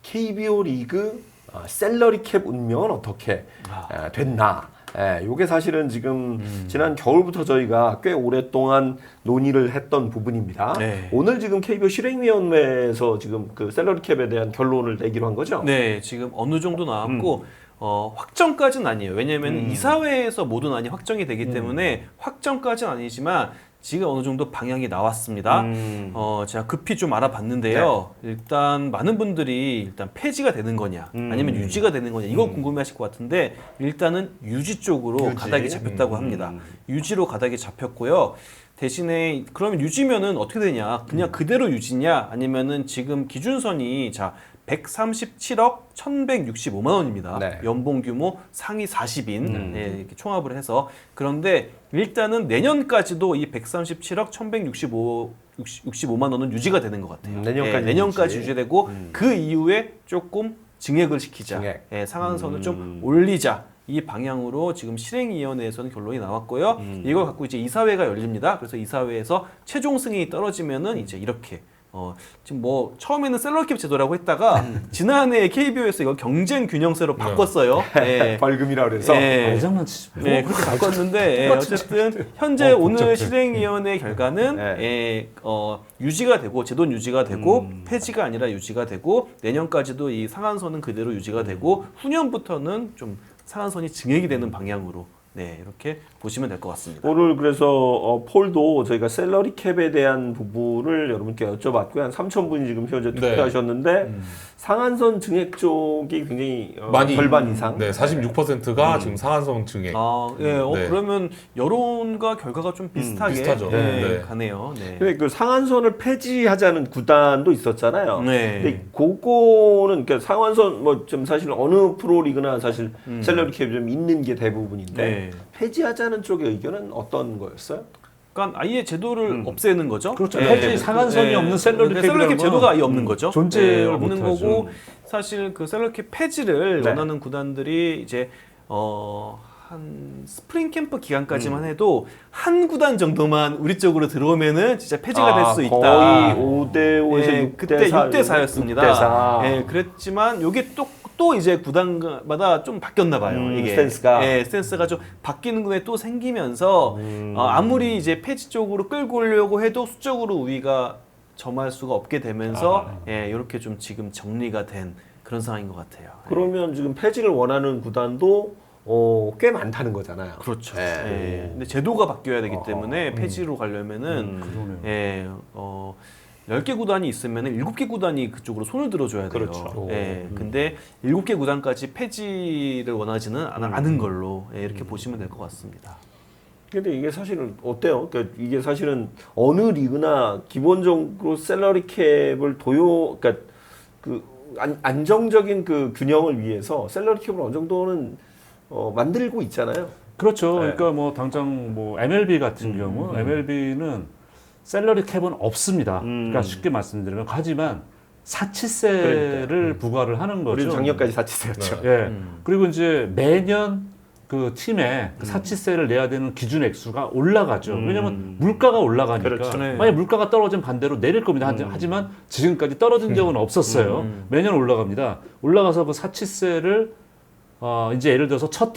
KBO 리그 셀러리 캡 운명은 어떻게 됐나? 요게 사실은 지금 지난 겨울부터 저희가 꽤 오랫동안 논의를 했던 부분입니다. 네. 오늘 지금 KBO 실행위원회에서 지금 그 셀러리 캡에 대한 결론을 내기로 한 거죠? 네, 지금 어느 정도 나왔고 확정까지는 아니에요. 왜냐하면 이사회에서 모든 안이 확정이 되기 때문에 확정까지는 아니지만 지금 어느 정도 방향이 나왔습니다. 제가 급히 좀 알아봤는데요. 일단 많은 분들이 일단 폐지가 되는 거냐 아니면 유지가 되는 거냐 이거 궁금해하실 것 같은데 일단은 유지 쪽으로 가닥이 잡혔다고 합니다. 유지로 가닥이 잡혔고요. 대신에 그러면 유지면은 어떻게 되냐? 그냥 그대로 유지냐 아니면은 지금 기준선이 137억 1,165만 원입니다. 네. 연봉 규모 상위 40인 이렇게 총합을 해서 그런데 일단은 내년까지도 이 137억 1,165만 원은 유지가 되는 것 같아요. 내년까지 유지되고 그 이후에 조금 증액을 시키자. 상한선을 좀 올리자. 이 방향으로 지금 실행위원회에서는 결론이 나왔고요. 이걸 갖고 이제 이사회가 열립니다. 그래서 이사회에서 최종 승인이 떨어지면은 이제 이렇게 지금 뭐 처음에는 셀러캡 제도라고 했다가 지난해 KBO에서 이거 경쟁 균형세로 바꿨어요. 벌금이라 그래서 말장난 치지 마. 네, 그렇게 바꿨는데 어쨌든 현재 오늘 실행위원회 결과는 유지가 되고 제도는 유지가 되고 폐지가 아니라 유지가 되고 내년까지도 이 상한선은 그대로 유지가 되고 후년부터는 좀 상한선이 증액이 되는 방향으로 이렇게 보시면 될 것 같습니다. 오늘 그래서 폴도 저희가 셀러리 캡에 대한 부분을 여러분께 여쭤봤고요. 한 3,000분이 지금 현재 투표하셨는데 상한선 증액 쪽이 굉장히 많이 절반 이상. 네, 46%가 지금 상한선 증액. 그러면 여론과 결과가 좀 비슷하게 비슷하죠. 가네요. 네. 근데 그 상한선을 폐지하자는 구단도 있었잖아요. 네. 근데 그거는 그러니까 상한선 뭐 좀 사실 어느 프로리그나 사실 셀러리 캡이 좀 있는 게 대부분인데 폐지하자는 쪽의 의견은 어떤 거였어요? 그러니까 아예 제도를 없애는 거죠. 그렇죠. 폐지 상한선이 없는 셀러리 캡 제도가 아예 없는 거죠. 존재를 없는 못하죠. 거고 사실 그 셀러리 캡 폐지를 원하는 구단들이 이제 한 스프링 캠프 기간까지만 해도 한 구단 정도만 우리 쪽으로 들어오면은 진짜 폐지가 될 수 있다. 거의 5대5에서 6대4. 그때 6대4였습니다. 6대4. 그랬지만 요게 또 이제 구단마다 좀 바뀌었나 봐요. 이게 스탠스가 좀 바뀌는 거에 또 생기면서 아무리 이제 폐지 쪽으로 끌고 오려고 해도 수적으로 우위가 점할 수가 없게 되면서 이렇게 좀 지금 정리가 된 그런 상황인 것 같아요. 그러면 지금 폐지를 원하는 구단도 꽤 많다는 거잖아요. 그렇죠. 근데 제도가 바뀌어야 되기 때문에 폐지로 가려면은 10개 구단이 있으면은 7개 구단이 그쪽으로 손을 들어줘야 돼요. 그렇죠. 근데 7개 구단까지 폐지를 원하지는 않은 걸로 이렇게 보시면 될 것 같습니다. 근데 이게 사실은 어때요? 그러니까 이게 사실은 어느 리그나 기본적으로 셀러리 캡을 그러니까 그 안정적인 그 균형을 위해서 셀러리 캡을 어느 정도는 만들고 있잖아요. 그렇죠. 그러니까 뭐 당장 뭐 MLB 같은 경우 MLB는 셀러리 캡은 없습니다. 그러니까 쉽게 말씀드리면 하지만 사치세를 부과를 하는 거죠. 우리도 작년까지 사치세였죠. 그리고 이제 매년 그 팀에 사치세를 내야 되는 기준 액수가 올라가죠. 왜냐하면 물가가 올라가니까. 그렇죠. 만약 물가가 떨어지면 반대로 내릴 겁니다. 하지만 지금까지 떨어진 적은 없었어요. 매년 올라갑니다. 올라가서 그 사치세를 이제 예를 들어서 첫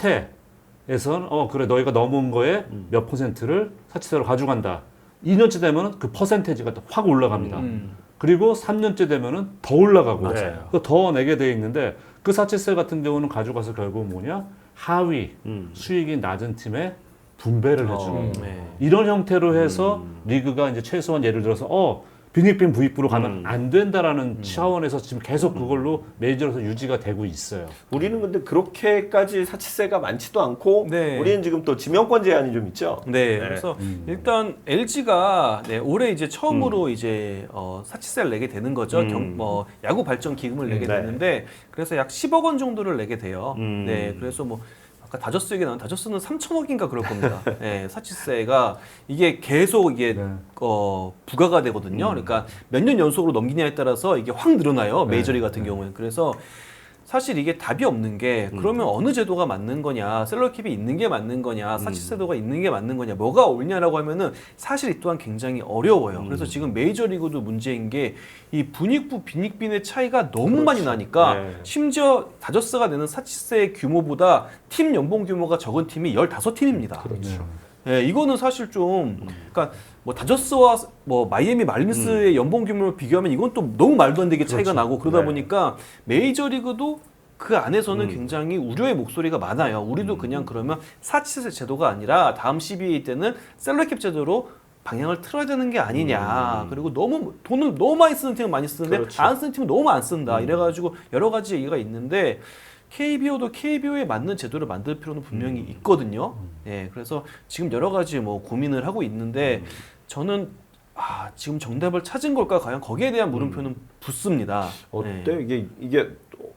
해에선 그래 너희가 넘은 거에 몇 퍼센트를 사치세로 가져간다. 2년째 되면은 그 퍼센테이지가 확 올라갑니다. 그리고 3년째 되면은 더 올라가고 더 내게 돼 있는데 그 사치세 같은 경우는 가져가서 결국 뭐냐 하위 수익이 낮은 팀에 분배를 해주는 이런 형태로 해서 리그가 이제 최소한 예를 들어서 빈익빈 부익부로 가면 안 된다라는 차원에서 지금 계속 그걸로 메이저에서 유지가 되고 있어요. 우리는 근데 그렇게까지 사치세가 많지도 않고 우리는 지금 또 지명권 제한이 좀 있죠. 그래서 일단 LG가 올해 이제 처음으로 이제 사치세를 내게 되는 거죠. 야구 발전 기금을 내게 되는데 그래서 약 10억 원 정도를 내게 돼요. 그래서 뭐 아까 다저스 얘기 나온 다저스는 3천억인가 그럴 겁니다. 사치세가 이게 계속 이게 부과가 되거든요. 그러니까 몇 년 연속으로 넘기냐에 따라서 이게 확 늘어나요. 메이저리그 같은 경우는. 그래서 사실 이게 답이 없는 게 그러면 어느 제도가 맞는 거냐, 셀러캡이 있는 게 맞는 거냐, 사치세도가 있는 게 맞는 거냐, 뭐가 옳냐라고 하면은 사실 이 또한 굉장히 어려워요. 그래서 지금 메이저리그도 문제인 게 이 분익부 빈익빈의 차이가 너무 많이 나니까 네. 심지어 다저스가 내는 사치세 규모보다 팀 연봉 규모가 적은 팀이 15팀입니다. 그렇죠. 예, 이거는 사실 좀, 그러니까 뭐 다저스와 뭐 마이애미 말린스의 연봉 규모를 비교하면 이건 또 너무 말도 안 되게 차이가 나고 그러다 네. 보니까 메이저리그도 그 안에서는 굉장히 우려의 목소리가 많아요. 우리도 그냥 그러면 사치세 제도가 아니라 다음 CBA 때는 셀러캡 제도로 방향을 틀어야 되는 게 아니냐. 그리고 너무 돈을 너무 많이 쓰는 팀은 많이 쓰는데 그렇죠. 안 쓰는 팀은 너무 안 쓴다. 이래가지고 여러 가지 얘기가 있는데 KBO도 KBO에 맞는 제도를 만들 필요는 분명히 있거든요. 예, 그래서 지금 여러 가지 뭐 고민을 하고 있는데 저는 지금 정답을 찾은 걸까 과연 거기에 대한 물음표는 붙습니다. 어때? 예. 이게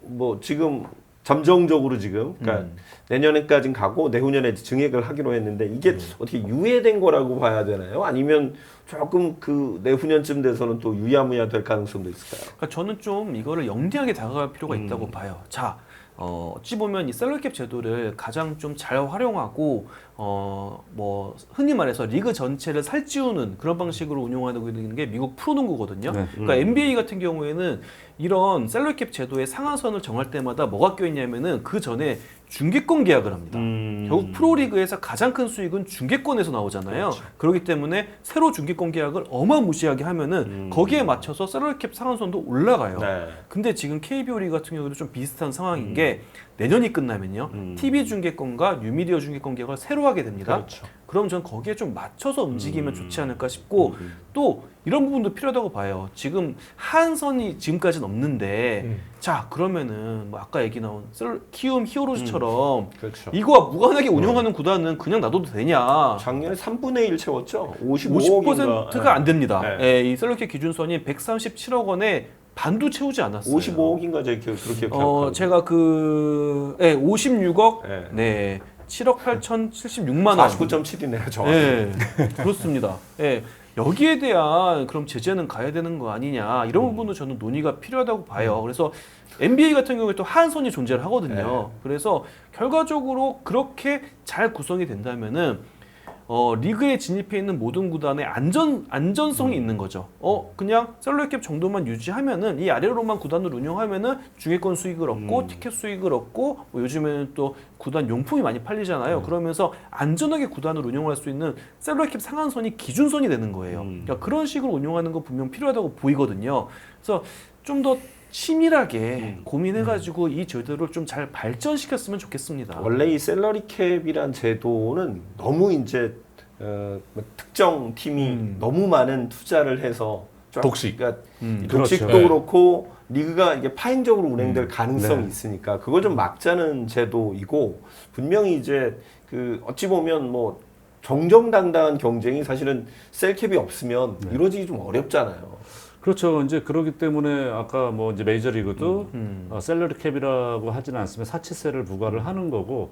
뭐 지금 잠정적으로 지금 그러니까 내년에까지는 가고 내후년에 증액을 하기로 했는데 이게 어떻게 유예된 거라고 봐야 되나요? 아니면 조금 그 내후년쯤 돼서는 또 유야무야 될 가능성도 있을까요? 그러니까 저는 좀 이거를 영리하게 다가갈 필요가 있다고 봐요. 자, 어찌 보면 이 셀러캡 제도를 가장 좀 잘 활용하고 뭐 흔히 말해서 리그 전체를 살찌우는 그런 방식으로 운용하고 있는 게 미국 프로농구거든요. 네. 그러니까 NBA 같은 경우에는 이런 셀러캡 제도의 상한선을 정할 때마다 뭐가 껴있냐면은 그 전에 중계권 계약을 합니다. 결국 프로리그에서 가장 큰 수익은 중계권에서 나오잖아요. 그렇기 때문에 새로 중계권 계약을 어마무시하게 하면은 거기에 맞춰서 셀러캡 상한선도 올라가요. 네. 근데 지금 KBO 리그 같은 경우도 좀 비슷한 상황인 게 내년이 끝나면요. TV 중계권과 뉴미디어 중계권 계약을 새로 하게 됩니다. 그렇죠. 그럼 전 거기에 좀 맞춰서 움직이면 좋지 않을까 싶고 또 이런 부분도 필요하다고 봐요. 지금 한선이 지금까지는 없는데 자 그러면은 뭐 아까 얘기 나온 키움 히어로즈처럼 그렇죠. 이거와 무관하게 운영하는 구단은 그냥 놔둬도 되냐? 작년에 3분의 1 채웠죠. 55억인가. 50%가 안 됩니다. 네. 예, 이 셀러캡 기준선이 137억 원에 반도 채우지 않았어요. 55억인가 그렇게 기억하고. 제가 56억 네. 네. 7억 8,076만 원. 49.7이네요, 정확히. 예, 그렇습니다. 예, 여기에 대한 그럼 제재는 가야 되는 거 아니냐 이런 부분도 저는 논의가 필요하다고 봐요. 그래서 NBA 같은 경우에 또 한선이 존재를 하거든요. 그래서 결과적으로 그렇게 잘 구성이 된다면은 리그에 진입해 있는 모든 구단의 안전성이 있는 거죠. 그냥 셀러캡 정도만 유지하면은 이 아래로만 구단을 운영하면은 중계권 수익을 얻고 티켓 수익을 얻고 뭐 요즘에는 또 구단 용품이 많이 팔리잖아요. 그러면서 안전하게 구단을 운영할 수 있는 셀러캡 상한선이 기준선이 되는 거예요. 그러니까 그런 식으로 운영하는 거 분명 필요하다고 보이거든요. 그래서 좀 더 치밀하게 고민해가지고 이 제도를 좀 잘 발전시켰으면 좋겠습니다. 원래 이 셀러리 캡이란 제도는 너무 이제 특정 팀이 너무 많은 투자를 해서 독식. 그러니까 이 그렇죠. 독식도 네. 그렇고 리그가 이게 파행적으로 운행될 가능성이 네. 있으니까 그걸 좀 막자는 제도이고 분명히 이제 그 어찌 보면 뭐 정정당당한 경쟁이 사실은 셀캡이 없으면 이루어지기 좀 어렵잖아요. 그렇죠. 이제 그러기 때문에 아까 뭐 이제 메이저리그도 셀러리 캡이라고 하지는 않으면 사치세를 부과를 하는 거고,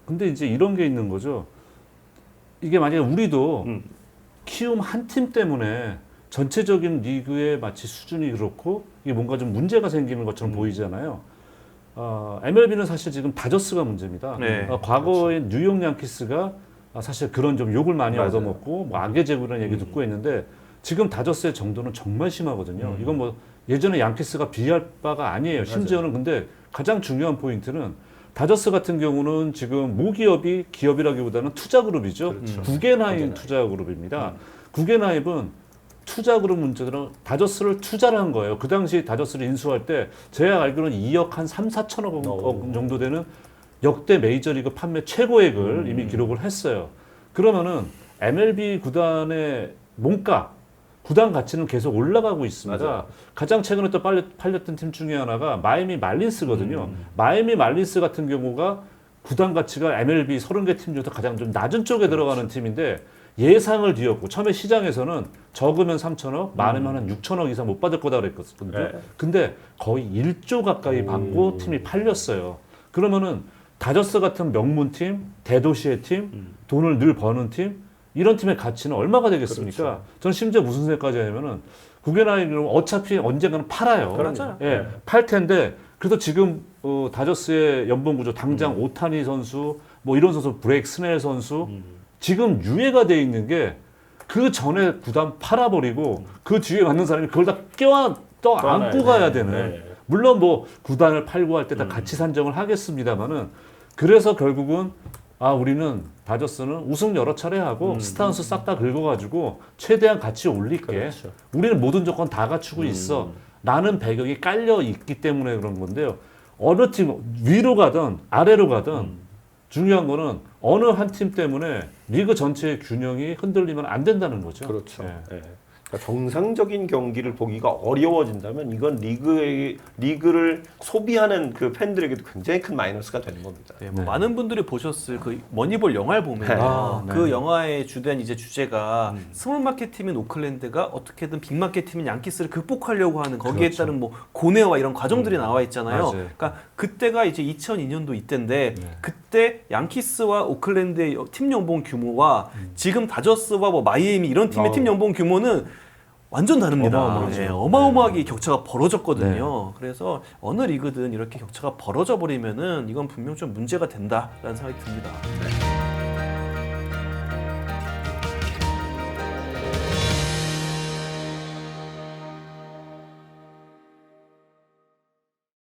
근데 이제 이런 게 있는 거죠. 이게 만약에 우리도 키움 한 팀 때문에 전체적인 리그의 마치 수준이 그렇고 이게 뭔가 좀 문제가 생기는 것처럼 보이잖아요. MLB는 사실 지금 다저스가 문제입니다. 네. 과거에 뉴욕 양키스가 사실 그런 좀 욕을 많이 맞아요. 얻어먹고 뭐 악의 제구라는 얘기 듣고 있는데 지금 다저스의 정도는 정말 심하거든요. 이건 뭐 예전에 양키스가 비할 바가 아니에요. 심지어는 근데 가장 중요한 포인트는 다저스 같은 경우는 지금 모기업이 기업이라기보다는 투자그룹이죠. 그렇죠. 구겐하임 투자그룹입니다. 구겐하임은 투자그룹 문제들은 다저스를 투자를 한 거예요. 그 당시 다저스를 인수할 때 제가 알기로는 2억 한 3, 4천억 원 정도 되는 역대 메이저리그 판매 최고액을 이미 기록을 했어요. 그러면은 MLB 구단의 몸값, 구단 가치는 계속 올라가고 있습니다. 맞아요. 가장 최근에 또 팔렸던 팀 중에 하나가 마이애미 말린스거든요. 마이애미 말린스 같은 경우가 구단 가치가 MLB 30개 팀 중에서 가장 좀 낮은 쪽에 들어가는 팀인데 예상을 뒤엎고 처음에 시장에서는 적으면 3천억, 많으면 한 6천억 이상 못 받을 거다 그랬거든요. 네. 근데 거의 1조 가까이 받고 팀이 팔렸어요. 그러면은 다저스 같은 명문팀, 대도시의 팀, 돈을 늘 버는 팀, 이런 팀의 가치는 얼마가 되겠습니까? 그렇죠. 저는 심지어 무슨 생각까지 하냐면은 구겐하임은 어차피 언젠가는 팔아요. 맞아요. 예, 팔 텐데 그래도 지금 다저스의 연봉 구조 당장 오타니 선수 뭐 이런 선수 브레이크 스넬 선수 지금 유예가 돼 있는 게 그 전에 구단 팔아버리고 그 뒤에 맞는 사람이 그걸 다 껴안 또 안고 가야 되는. 네. 물론 뭐 구단을 팔고 할 때 다 가치 산정을 하겠습니다만은 그래서 결국은 우리는 다저스는 우승 여러 차례 하고 스타운스 싹 다 긁어가지고 최대한 가치 올릴게. 그렇죠. 우리는 모든 조건 다 갖추고 있어. 라는 배경이 깔려 있기 때문에 그런 건데요. 어느 팀 위로 가든 아래로 가든 중요한 거는 어느 한 팀 때문에 리그 전체의 균형이 흔들리면 안 된다는 거죠. 그렇죠. 예. 예. 그러니까 정상적인 경기를 보기가 어려워진다면 이건 리그를 소비하는 그 팬들에게도 굉장히 큰 마이너스가 되는 겁니다. 네, 뭐 많은 분들이 보셨을 그 머니볼 영화를 보면 네. 그 영화의 주된 이제 주제가 스몰 마켓 팀인 오클랜드가 어떻게든 빅 마켓 팀인 양키스를 극복하려고 하는 거기에 그렇죠. 따른 뭐 고뇌와 이런 과정들이 나와 있잖아요. 맞아요. 그러니까 그때가 이제 2002년도 이때인데 그때 양키스와 오클랜드의 팀 연봉 규모와 지금 다저스와 뭐 마이애미 이런 팀의 팀 연봉 규모는 완전 다릅니다. 어마어마하죠. 어마어마하게 격차가 벌어졌거든요. 그래서 어느 리그든 이렇게 격차가 벌어져 버리면은 이건 분명 좀 문제가 된다라는 생각이 듭니다.